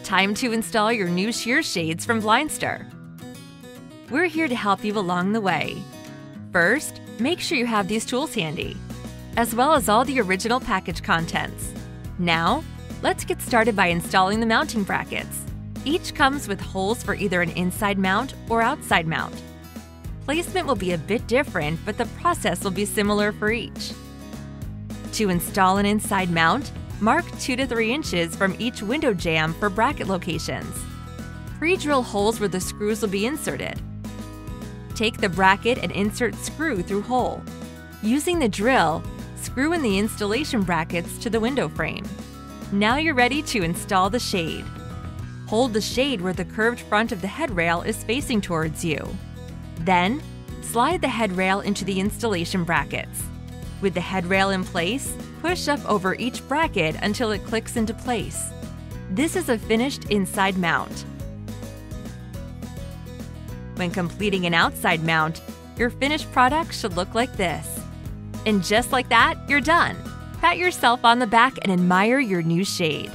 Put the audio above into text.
Time to install your new sheer shades from Blindster. We're here to help you along the way. First, make sure you have these tools handy, as well as all the original package contents. Now, let's get started by installing the mounting brackets. Each comes with holes for either an inside mount or outside mount. Placement will be a bit different, but the process will be similar for each. To install an inside mount, mark 2 to 3 inches from each window jamb for bracket locations. Pre-drill holes where the screws will be inserted. Take the bracket and insert screw through hole. Using the drill, screw in the installation brackets to the window frame. Now you're ready to install the shade. Hold the shade where the curved front of the headrail is facing towards you. Then, slide the headrail into the installation brackets. With the headrail in place, push up over each bracket until it clicks into place. This is a finished inside mount. When completing an outside mount, your finished product should look like this. And just like that, you're done! Pat yourself on the back and admire your new shade.